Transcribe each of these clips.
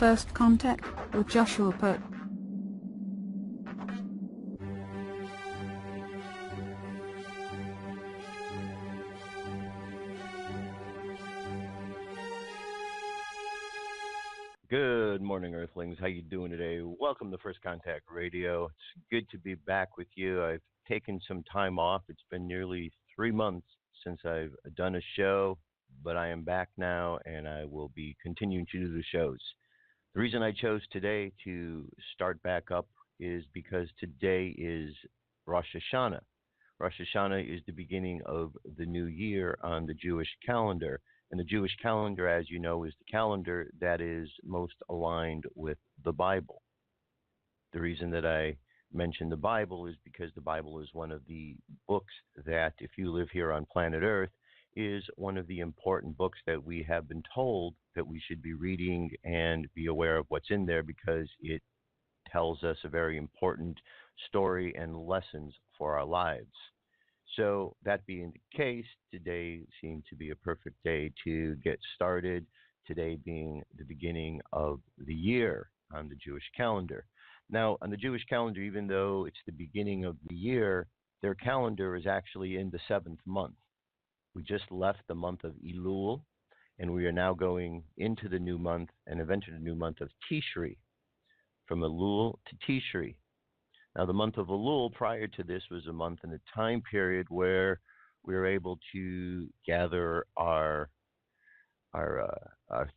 First contact with Joshua Pope. Good morning, Earthlings. How you doing today? Welcome to First Contact Radio. It's good to be back with you. I've taken some time off. It's been nearly 3 months since I've done a show, but I am back now, and I will be continuing to do the shows. The reason I chose today to start back up is because today is Rosh Hashanah. Rosh Hashanah is the beginning of the new year on the Jewish calendar. And the Jewish calendar, as you know, is the calendar that is most aligned with the Bible. The reason that I mention the Bible is because the Bible is one of the books that, if you live here on planet Earth, is one of the important books that we have been told that we should be reading and be aware of what's in there, because it tells us a very important story and lessons for our lives. So that being the case, today seemed to be a perfect day to get started, today being the beginning of the year on the Jewish calendar. Now, on the Jewish calendar, even though it's the beginning of the year, their calendar is actually in the 7th month. We just left the month of Elul, and we are now going into the new month and have entered the new month of Tishri, from Elul to Tishri. Now, the month of Elul prior to this was a month and a time period where we were able to gather our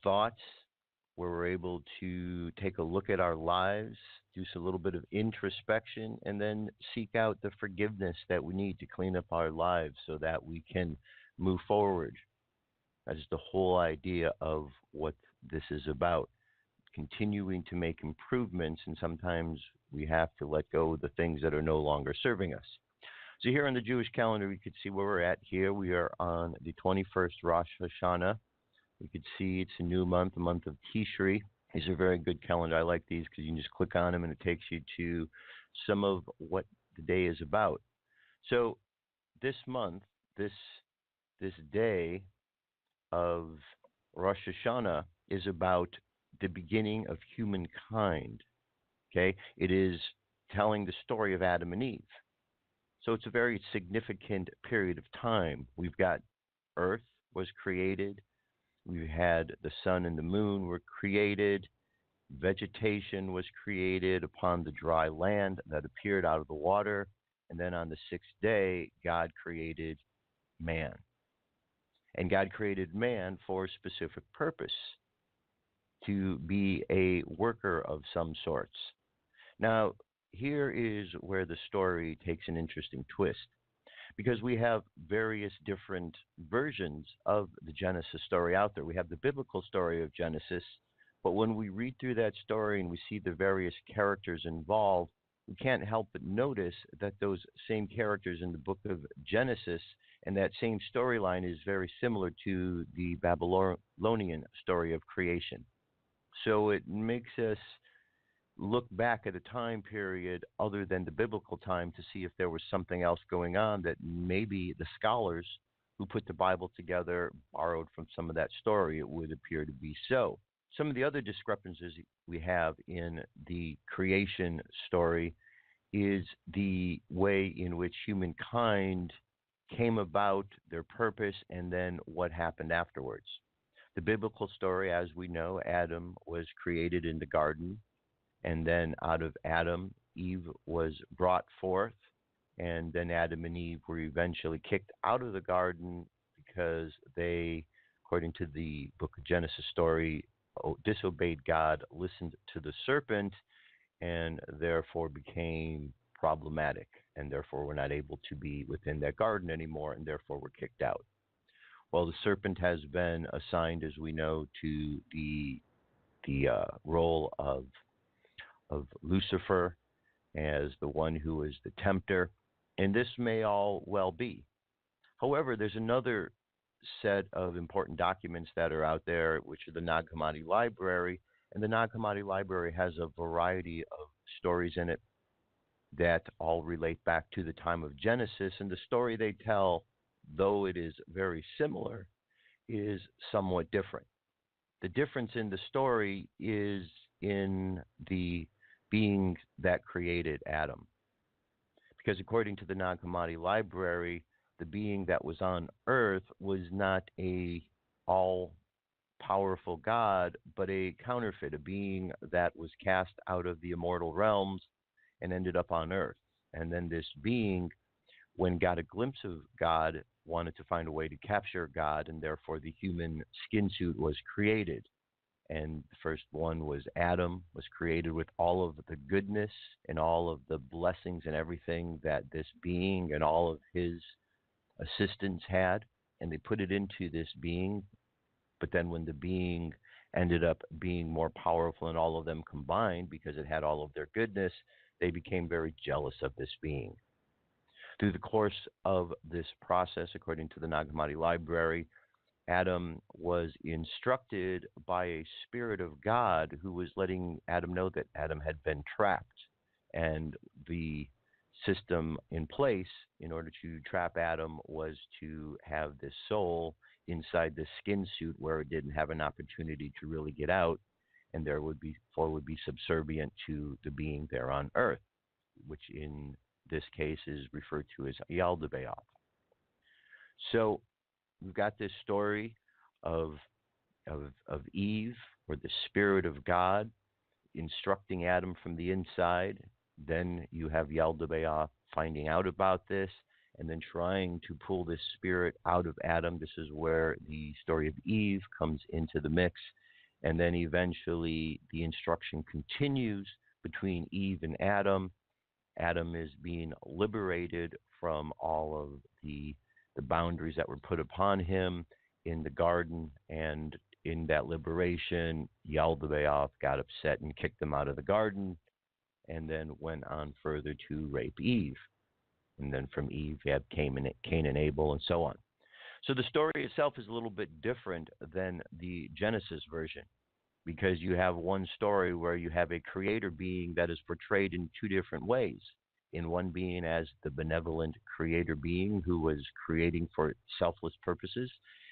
thoughts, where we're able to take a look at our lives, do a little bit of introspection, and then seek out the forgiveness that we need to clean up our lives so that we can move forward. That is the whole idea of what this is about. Continuing to make improvements, and sometimes we have to let go of the things that are no longer serving us. So here on the Jewish calendar, we could see where we're at here. We are on the 21st Rosh Hashanah. We could see it's a new month, the month of Tishri. These are very good calendar. I like these because you can just click on them and it takes you to some of what the day is about. So this month, this day of Rosh Hashanah is about the beginning of humankind. Okay, it is telling the story of Adam and Eve. So it's a very significant period of time. We've got Earth was created. We had the sun and the moon were created. Vegetation was created upon the dry land that appeared out of the water. And then on the 6th day, God created man. And God created man for a specific purpose, to be a worker of some sorts. Now, here is where the story takes an interesting twist, because we have various different versions of the Genesis story out there. We have the biblical story of Genesis, but when we read through that story and we see the various characters involved, we can't help but notice that those same characters in the book of Genesis and that same storyline is very similar to the Babylonian story of creation. So it makes us look back at a time period other than the biblical time to see if there was something else going on that maybe the scholars who put the Bible together borrowed from some of that story. It would appear to be so. Some of the other discrepancies we have in the creation story is the way in which humankind came about, their purpose, and then what happened afterwards. The biblical story, as we know, Adam was created in the garden, and then out of Adam, Eve was brought forth, and then Adam and Eve were eventually kicked out of the garden because they, according to the book of Genesis story, disobeyed God, listened to the serpent, and therefore became problematic, and therefore were not able to be within that garden anymore, and therefore were kicked out. Well, the serpent has been assigned, as we know, to the role of Lucifer as the one who is the tempter, and this may all well be. However, there's another set of important documents that are out there, which are the Nag Hammadi Library, and the Nag Hammadi Library has a variety of stories in it that all relate back to the time of Genesis, and the story they tell, though it is very similar, is somewhat different. The difference in the story is in the being that created Adam. Because according to the Nag Hammadi library, the being that was on earth was not a all-powerful God, but a counterfeit, a being that was cast out of the immortal realms and ended up on earth. And then this being, when got a glimpse of God, wanted to find a way to capture God, and therefore the human skin suit was created. And the first one was Adam, was created with all of the goodness and all of the blessings and everything that this being and all of his assistants had, and they put it into this being. But then when the being ended up being more powerful than all of them combined, because it had all of their goodness, they became very jealous of this being. Through the course of this process, according to the Nag Hammadi library, Adam was instructed by a spirit of God who was letting Adam know that Adam had been trapped. And the system in place in order to trap Adam was to have this soul inside the skin suit where it didn't have an opportunity to really get out, and would be subservient to the being there on earth, which in this case is referred to as Yaldabaoth. So we've got this story of Eve, or the Spirit of God, instructing Adam from the inside. Then you have Yaldabaoth finding out about this and then trying to pull this spirit out of Adam. This is where the story of Eve comes into the mix. And then eventually the instruction continues between Eve and Adam. Adam is being liberated from all of the boundaries that were put upon him in the garden, and in that liberation, Yaldabaoth got upset and kicked him out of the garden, and then went on further to rape Eve. And then from Eve, you have Cain and Abel, and so on. So the story itself is a little bit different than the Genesis version, because you have one story where you have a creator being that is portrayed in two different ways. In one being as the benevolent creator being who was creating for selfless purposes,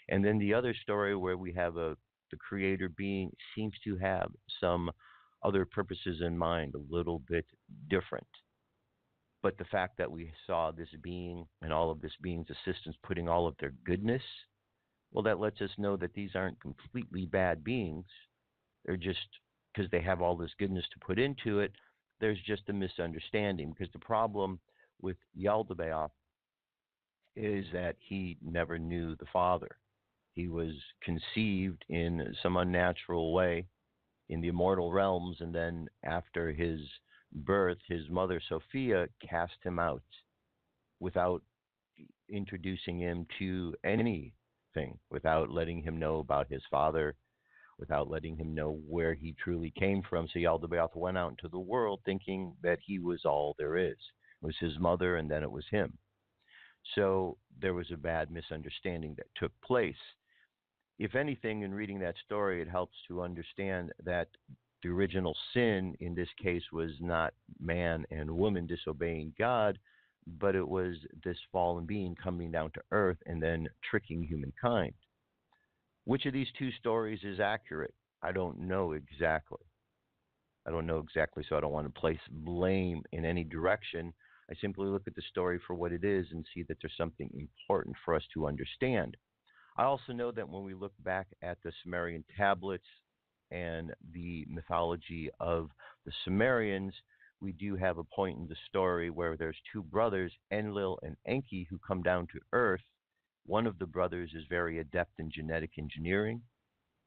and then the other story where we have the creator being seems to have some other purposes in mind, a little bit different. But the fact that we saw this being and all of this being's assistants putting all of their goodness, well, that lets us know that these aren't completely bad beings. They're just, because they have all this goodness to put into it, there's just a misunderstanding. Because the problem with Yaldabaoth is that he never knew the Father. He was conceived in some unnatural way in the immortal realms, and then after his birth, his mother Sophia cast him out without introducing him to anything, without letting him know about his father, without letting him know where he truly came from. So Yaldabaoth went out into the world thinking that he was all there is. It was his mother, and then it was him. So there was a bad misunderstanding that took place. If anything, in reading that story, it helps to understand that the original sin in this case was not man and woman disobeying God, but it was this fallen being coming down to earth and then tricking humankind. Which of these two stories is accurate? I don't know exactly. So I don't want to place blame in any direction. I simply look at the story for what it is and see that there's something important for us to understand. I also know that when we look back at the Sumerian tablets and the mythology of the Sumerians, we do have a point in the story where there's two brothers, Enlil and Enki, who come down to Earth. One of the brothers is very adept in genetic engineering.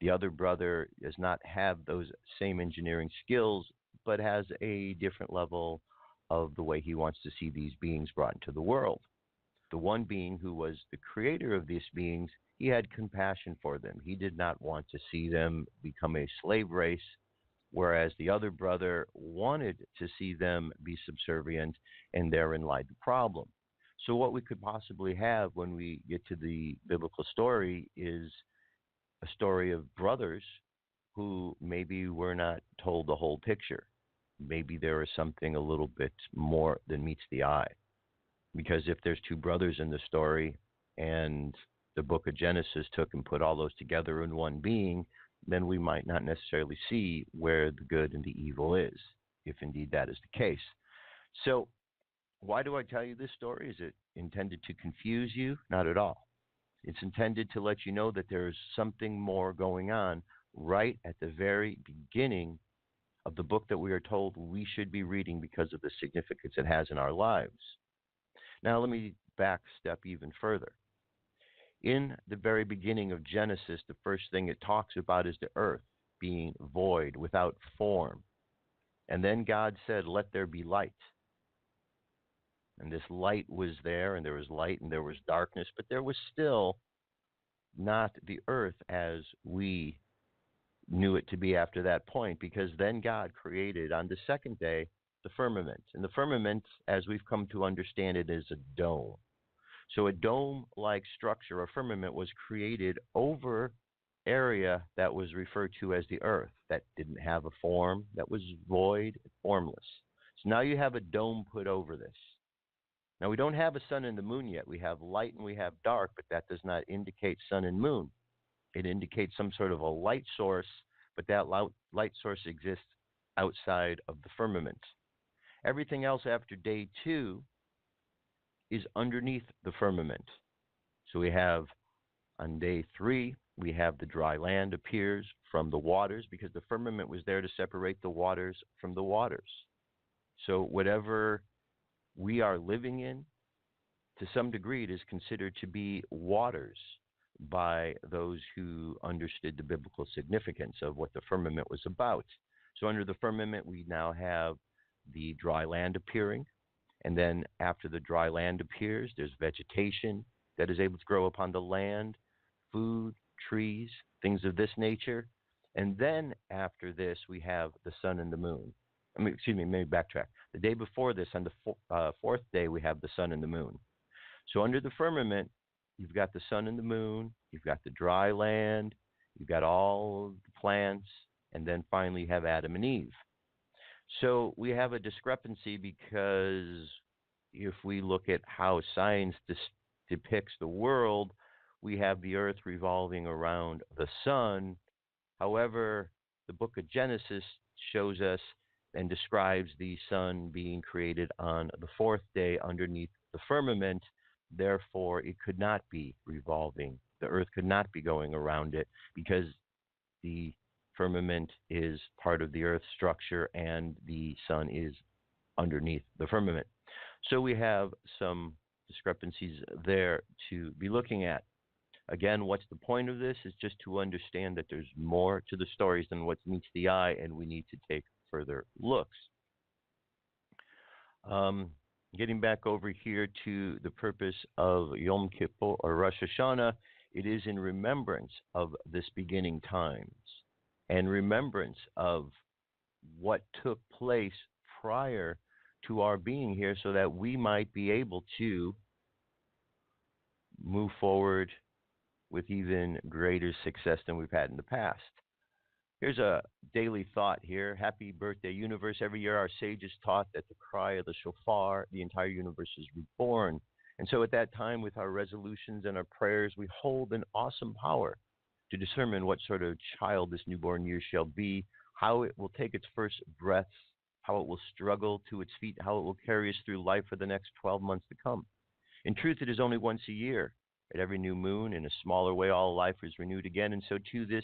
The other brother does not have those same engineering skills, but has a different level of the way he wants to see these beings brought into the world. The one being who was the creator of these beings, he had compassion for them. He did not want to see them become a slave race, whereas the other brother wanted to see them be subservient, and therein lied the problem. So what we could possibly have when we get to the biblical story is a story of brothers who maybe were not told the whole picture. Maybe there is something a little bit more than meets the eye. Because if there's two brothers in the story and the book of Genesis took and put all those together in one being, then we might not necessarily see where the good and the evil is, if indeed that is the case. So, why do I tell you this story? Is it intended to confuse you? Not at all. It's intended to let you know that there is something more going on right at the very beginning of the book that we are told we should be reading because of the significance it has in our lives. Now, let me back step even further. In the very beginning of Genesis, the first thing it talks about is the earth being void, without form. And then God said, "Let there be light." And this light was there, and there was light, and there was darkness, but there was still not the earth as we knew it to be after that point, because then God created on the second day the firmament. And the firmament, as we've come to understand it, is a dome. So a dome-like structure, a firmament, was created over area that was referred to as the earth, that didn't have a form, that was void, formless. So now you have a dome put over this. Now, we don't have a sun and the moon yet. We have light and we have dark, but that does not indicate sun and moon. It indicates some sort of a light source, but that light source exists outside of the firmament. Everything else after day 2 is underneath the firmament. So we have, on day 3, we have the dry land appears from the waters, because the firmament was there to separate the waters from the waters. So whatever we are living in, to some degree, it is considered to be waters by those who understood the biblical significance of what the firmament was about. So under the firmament, we now have the dry land appearing. And then after the dry land appears, there's vegetation that is able to grow upon the land, food, trees, things of this nature. And then after this, we have the sun and the moon. Maybe backtrack. The day before this, on the fourth day, we have the sun and the moon. So under the firmament, you've got the sun and the moon, you've got the dry land, you've got all the plants, and then finally you have Adam and Eve. So we have a discrepancy, because if we look at how science depicts the world, we have the earth revolving around the sun. However, the book of Genesis shows us and describes the sun being created on the fourth day underneath the firmament. Therefore, it could not be revolving. The earth could not be going around it, because the firmament is part of the earth's structure and the sun is underneath the firmament. So we have some discrepancies there to be looking at. Again, what's the point of this? Is just to understand that there's more to the stories than what meets the eye, and we need to take further looks. Getting back over here to the purpose of Yom Kippur or Rosh Hashanah, it is in remembrance of this beginning times and remembrance of what took place prior to our being here, so that we might be able to move forward with even greater success than we've had in the past. Here's a daily thought here. Happy birthday, universe. Every year our sages taught that the cry of the shofar, the entire universe is reborn. And so at that time, with our resolutions and our prayers, we hold an awesome power to determine what sort of child this newborn year shall be, how it will take its first breaths, how it will struggle to its feet, how it will carry us through life for the next 12 months to come. In truth, it is only once a year. At every new moon, in a smaller way, all life is renewed again. And so to this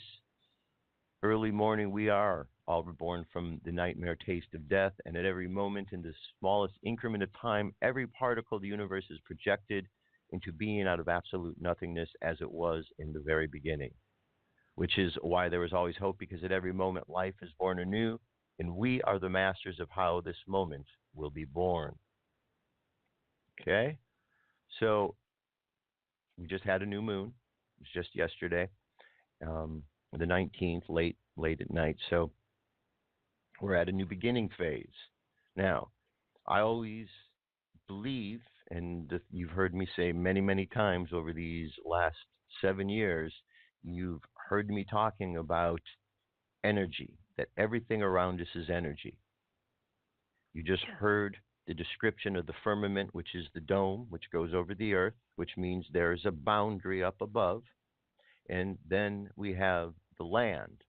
early morning, we are all reborn from the nightmare taste of death, and at every moment, in the smallest increment of time, every particle of the universe is projected into being out of absolute nothingness, as it was in the very beginning, which is why there is always hope, because at every moment, life is born anew, and we are the masters of how this moment will be born. Okay? So we just had a new moon. It was just yesterday. The 19th, late at night. So we're at a new beginning phase. Now, I always believe, and you've heard me say many, many times over these last 7 years, you've heard me talking about energy, that everything around us is energy. You just heard the description of the firmament, which is the dome, which goes over the earth, which means there is a boundary up above. And then we have the land,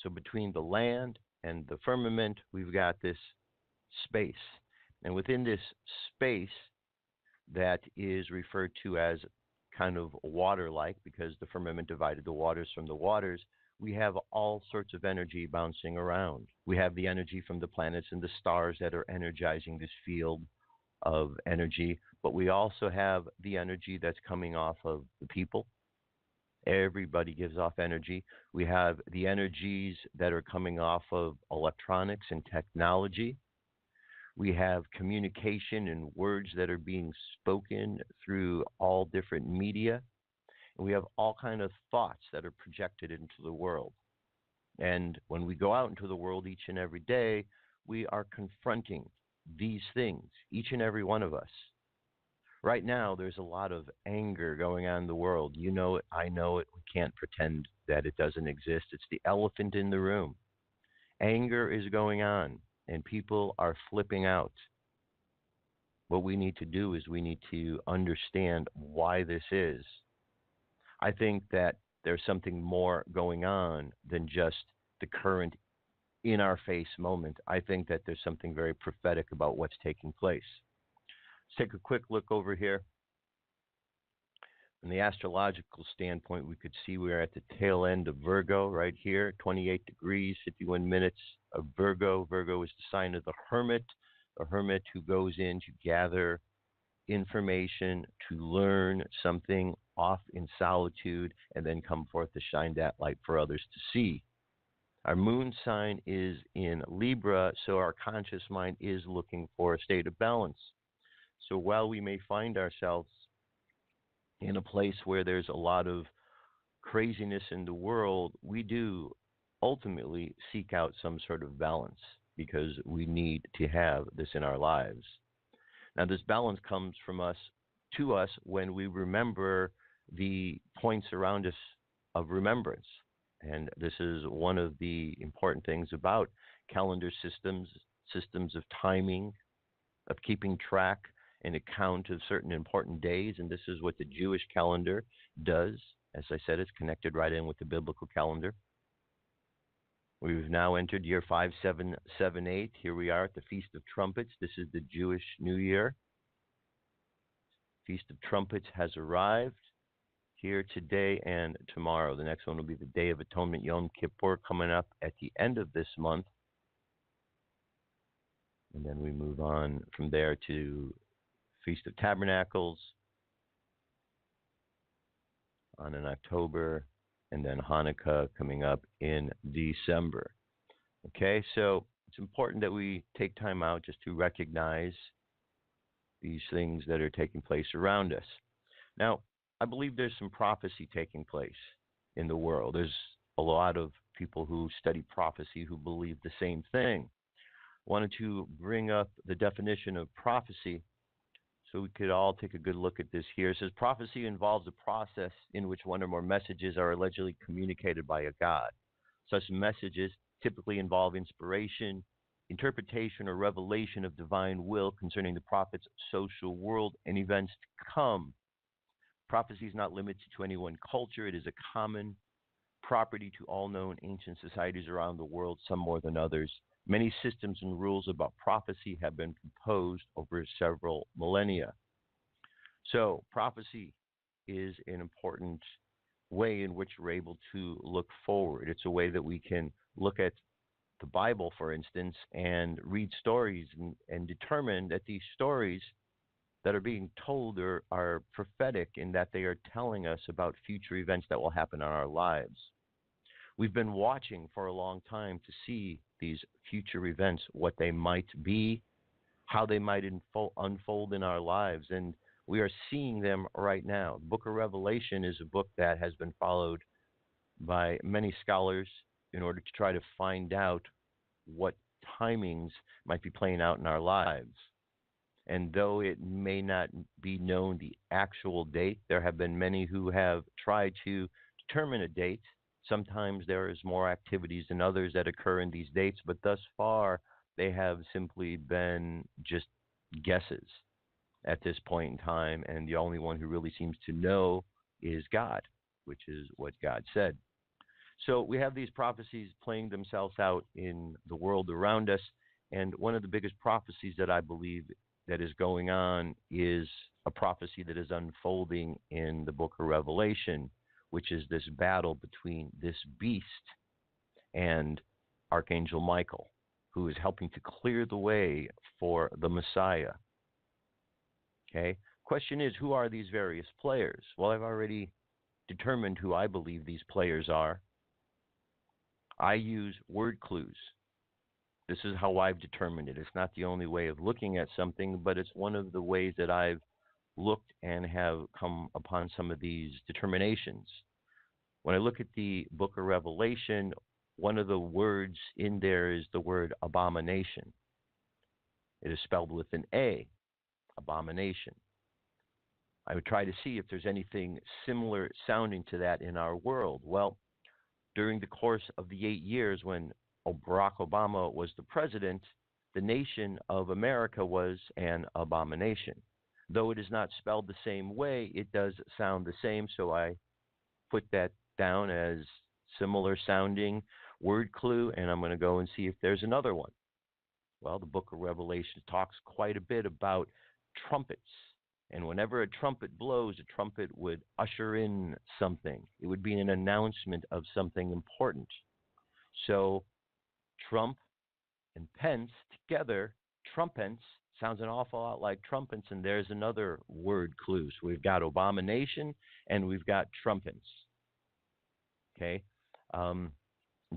So between the land and the firmament, we've got this space. And within this space, that is referred to as kind of water-like, because the firmament divided the waters from the waters, we have all sorts of energy bouncing around. We have the energy from the planets and the stars that are energizing this field of energy, but we also have the energy that's coming off of the people. Everybody gives off energy. We have the energies that are coming off of electronics and technology. We have communication and words that are being spoken through all different media. And we have all kind of thoughts that are projected into the world. And when we go out into the world each and every day, we are confronting these things, each and every one of us. Right now, there's a lot of anger going on in the world. You know it, I know it. We can't pretend that it doesn't exist. It's the elephant in the room. Anger is going on, and people are flipping out. What we need to do is we need to understand why this is. I think that there's something more going on than just the current in-our-face moment. I think that there's something very prophetic about what's taking place. Let's take a quick look over here. From the astrological standpoint, we could see we're at the tail end of Virgo right here, 28 degrees, 51 minutes of Virgo. Virgo is the sign of the hermit who goes in to gather information, to learn something off in solitude, and then come forth to shine that light for others to see. Our moon sign is in Libra, so our conscious mind is looking for a state of balance. So while we may find ourselves in a place where there's a lot of craziness in the world, we do ultimately seek out some sort of balance because we need to have this in our lives. Now, this balance comes from us to us when we remember the points around us of remembrance. And this is one of the important things about calendar systems, systems of timing, of keeping track and account of certain important days. And this is what the Jewish calendar does. As I said, it's connected right in with the biblical calendar. We've now entered year 5778. Here we are at the Feast of Trumpets. This is the Jewish New Year. Feast of Trumpets has arrived here today and tomorrow. The next one will be the Day of Atonement, Yom Kippur, coming up at the end of this month. And then we move on from there to Feast of Tabernacles on in October, and then Hanukkah coming up in December. Okay, so it's important that we take time out just to recognize these things that are taking place around us. Now, I believe there's some prophecy taking place in the world. There's a lot of people who study prophecy who believe the same thing. I wanted to bring up the definition of prophecy so we could all take a good look at this here. It says prophecy involves a process in which one or more messages are allegedly communicated by a god. Such messages typically involve inspiration, interpretation, or revelation of divine will concerning the prophet's social world and events to come. Prophecy is not limited to any one culture. It is a common property to all known ancient societies around the world, some more than others. Many systems and rules about prophecy have been proposed over several millennia. So prophecy is an important way in which we're able to look forward. It's a way that we can look at the Bible, for instance, and read stories and determine that these stories that are being told are prophetic in that they are telling us about future events that will happen in our lives. We've been watching for a long time to see these future events, what they might be, how they might unfold in our lives, and we are seeing them right now. The book of Revelation is a book that has been followed by many scholars in order to try to find out what timings might be playing out in our lives. And though it may not be known the actual date, there have been many who have tried to determine a date. Sometimes there is more activities than others that occur in these dates, but thus far they have simply been just guesses at this point in time, and the only one who really seems to know is God, which is what God said. So we have these prophecies playing themselves out in the world around us. And one of the biggest prophecies that I believe that is going on is a prophecy that is unfolding in the book of Revelation, which is this battle between this beast and Archangel Michael, who is helping to clear the way for the Messiah. Okay? Question is, who are these various players? Well, I've already determined who I believe these players are. I use word clues. This is how I've determined it. It's not the only way of looking at something, but it's one of the ways that I've looked and have come upon some of these determinations. When I look at the book of Revelation, one of the words in there is the word abomination. It is spelled with an A, abomination. I would try to see if there's anything similar sounding to that in our world. Well, during the course of the 8 years when Barack Obama was the president, the nation of America was an abomination. Though it is not spelled the same way, it does sound the same, so I put that down as similar sounding word clue, and I'm going to go and see if there's another one. Well, the book of Revelation talks quite a bit about trumpets. And whenever a trumpet blows, a trumpet would usher in something. It would be an announcement of something important. So Trump and Pence together, trumpets, sounds an awful lot like trumpets, and there's another word clue. So we've got abomination and we've got trumpets. Okay? And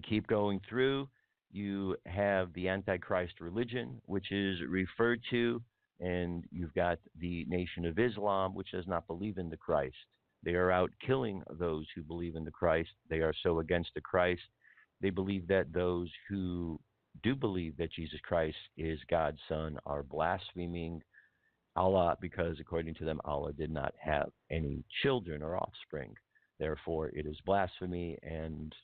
keep going through. You have the Antichrist religion, which is referred to, and you've got the Nation of Islam, which does not believe in the Christ. They are out killing those who believe in the Christ. They are so against the Christ. They believe that those who do believe that Jesus Christ is God's Son are blaspheming Allah because, according to them, Allah did not have any children or offspring. Therefore, it is blasphemy, and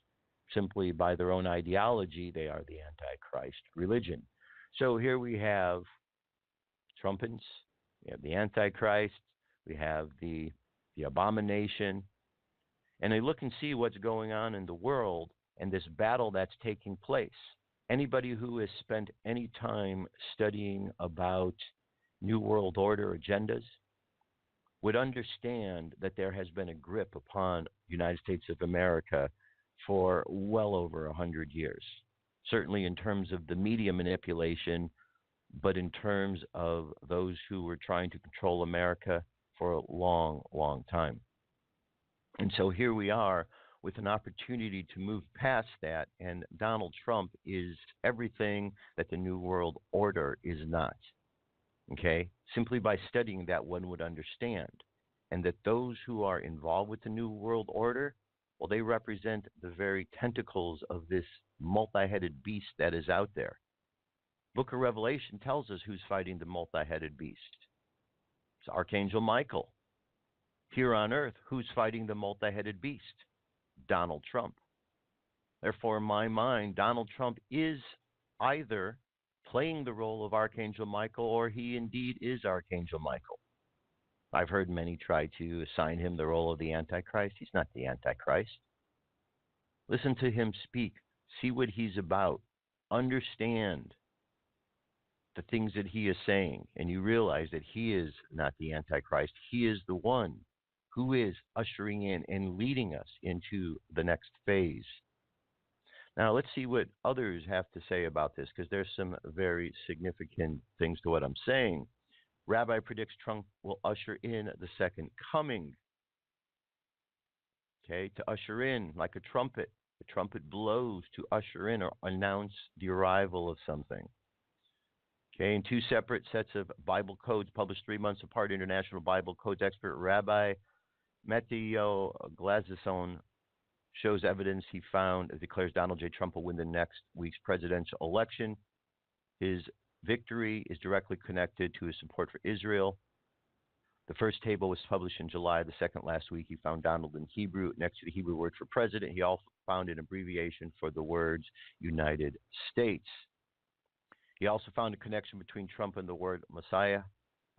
simply by their own ideology, they are the Antichrist religion. So here we have trumpets, we have the Antichrist, we have the abomination, and they look and see what's going on in the world and this battle that's taking place. Anybody who has spent any time studying about New World Order agendas would understand that there has been a grip upon the United States of America for well over 100 years, certainly in terms of the media manipulation, but in terms of those who were trying to control America for a long, long time. And so here we are with an opportunity to move past that, and Donald Trump is everything that the New World Order is not. Okay? Simply by studying that, one would understand. And that those who are involved with the New World Order, well, they represent the very tentacles of this multi-headed beast that is out there. Book of Revelation tells us who's fighting the multi-headed beast. It's Archangel Michael. Here on earth, who's fighting the multi-headed beast? Donald Trump. Therefore, in my mind, Donald Trump is either playing the role of Archangel Michael, or he indeed is Archangel Michael. I've heard many try to assign him the role of the Antichrist. He's not the Antichrist. Listen to him speak. See what he's about. Understand the things that he is saying, and you realize that he is not the Antichrist. He is the one who is ushering in and leading us into the next phase. Now, let's see what others have to say about this, because there's some very significant things to what I'm saying. Rabbi predicts Trump will usher in the second coming. Okay, to usher in like a trumpet. The trumpet blows to usher in or announce the arrival of something. Okay, in two separate sets of Bible codes published 3 months apart, International Bible Codes expert Rabbi Matteo Glazison shows evidence he found that declares Donald J. Trump will win the next week's presidential election. His victory is directly connected to his support for Israel. The first table was published in July. The second last week. He found Donald in Hebrew. Next to the Hebrew word for president, he also found an abbreviation for the words United States. He also found a connection between Trump and the word Messiah,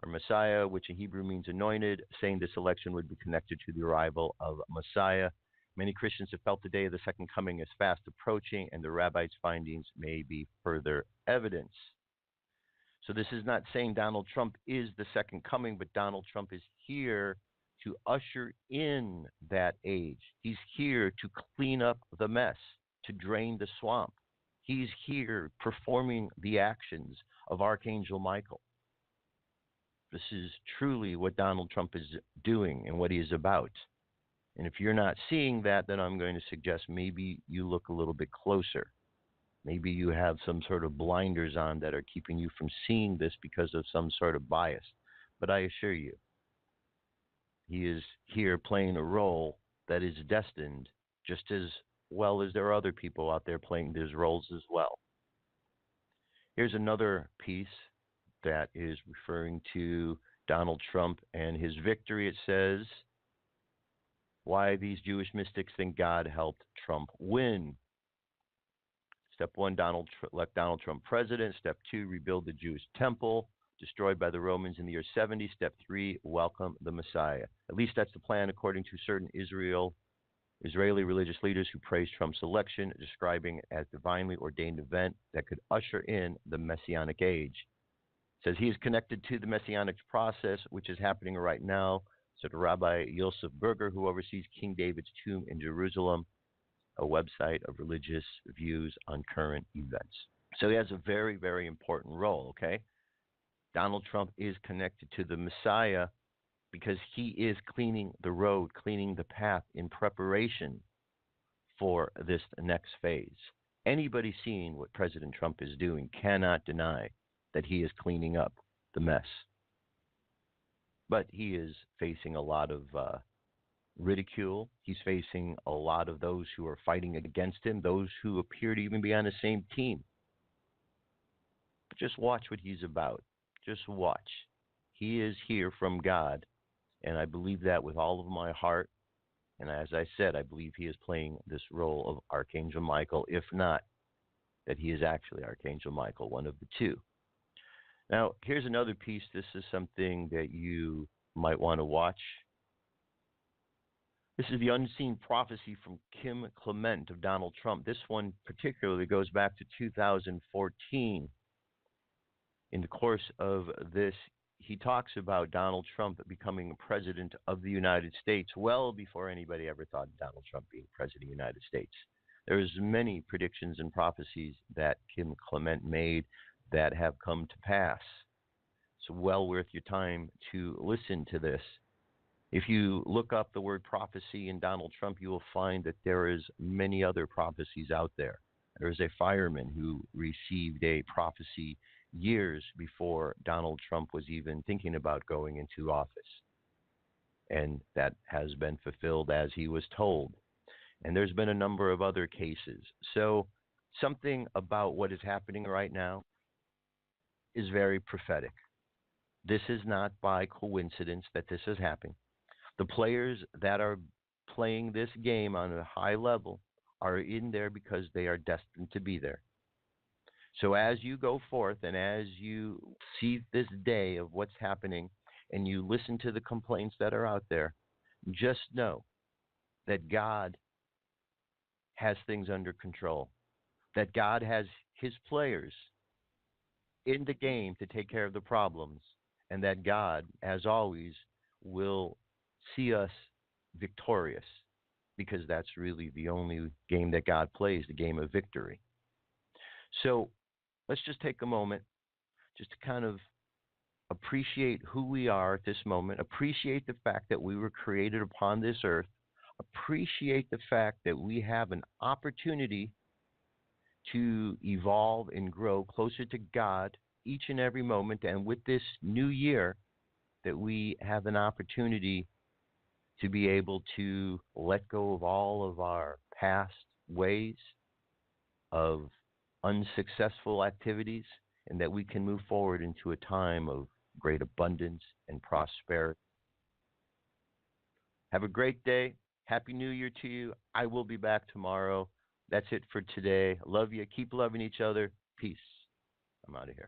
or Messiah, which in Hebrew means anointed, saying this election would be connected to the arrival of Messiah. Many Christians have felt the day of the second coming is fast approaching, and the rabbi's findings may be further evidence. So this is not saying Donald Trump is the second coming, but Donald Trump is here to usher in that age. He's here to clean up the mess, to drain the swamp. He's here performing the actions of Archangel Michael. This is truly what Donald Trump is doing and what he is about. And if you're not seeing that, then I'm going to suggest maybe you look a little bit closer. Maybe you have some sort of blinders on that are keeping you from seeing this because of some sort of bias. But I assure you, he is here playing a role that is destined just as well as there are other people out there playing these roles as well. Here's another piece that is referring to Donald Trump and his victory. It says, why these Jewish mystics think God helped Trump win. Step 1, elect Donald Trump president. Step 2, rebuild the Jewish temple, destroyed by the Romans in the year 70. Step 3, welcome the Messiah. At least that's the plan according to certain Israeli religious leaders who praised Trump's election, describing it as a divinely ordained event that could usher in the Messianic age. It says he is connected to the Messianic process, which is happening right now, said Rabbi Yosef Berger, who oversees King David's tomb in Jerusalem, a website of religious views on current events. So he has a very, very important role, okay? Donald Trump is connected to the Messiah because he is cleaning the road, cleaning the path in preparation for this next phase. Anybody seeing what President Trump is doing cannot deny that he is cleaning up the mess. But he is facing a lot of ridicule. He's facing a lot of those who are fighting against him, those who appear to even be on the same team. But just watch what he's about. Just watch. He is here from God, and I believe that with all of my heart. And as I said, I believe he is playing this role of Archangel Michael, if not that he is actually Archangel Michael, one of the two. Now, here's another piece. This is something that you might want to watch. This is the unseen prophecy from Clement of Donald Trump. This one particularly goes back to 2014. In the course of this, he talks about Donald Trump becoming president of the United States well before anybody ever thought of Donald Trump being president of the United States. There's many predictions and prophecies that Kim Clement made that have come to pass. It's well worth your time to listen to this. If you look up the word prophecy in Donald Trump, you will find that there is many other prophecies out there. There is a fireman who received a prophecy years before Donald Trump was even thinking about going into office. And that has been fulfilled as he was told. And there's been a number of other cases. So something about what is happening right now is very prophetic. This is not by coincidence that this is happening. The players that are playing this game on a high level are in there because they are destined to be there. So as you go forth and as you see this day of what's happening and you listen to the complaints that are out there, just know that God has things under control, that God has his players in the game to take care of the problems, and that God, as always, will see us victorious, because that's really the only game that God plays, the game of victory. So let's just take a moment just to kind of appreciate who we are at this moment, appreciate the fact that we were created upon this earth, appreciate the fact that we have an opportunity to evolve and grow closer to God each and every moment, and with this new year that we have an opportunity to be able to let go of all of our past ways of unsuccessful activities, and that we can move forward into a time of great abundance and prosperity. Have a great day. Happy New Year to you. I will be back tomorrow. That's it for today. Love you. Keep loving each other. Peace. I'm out of here.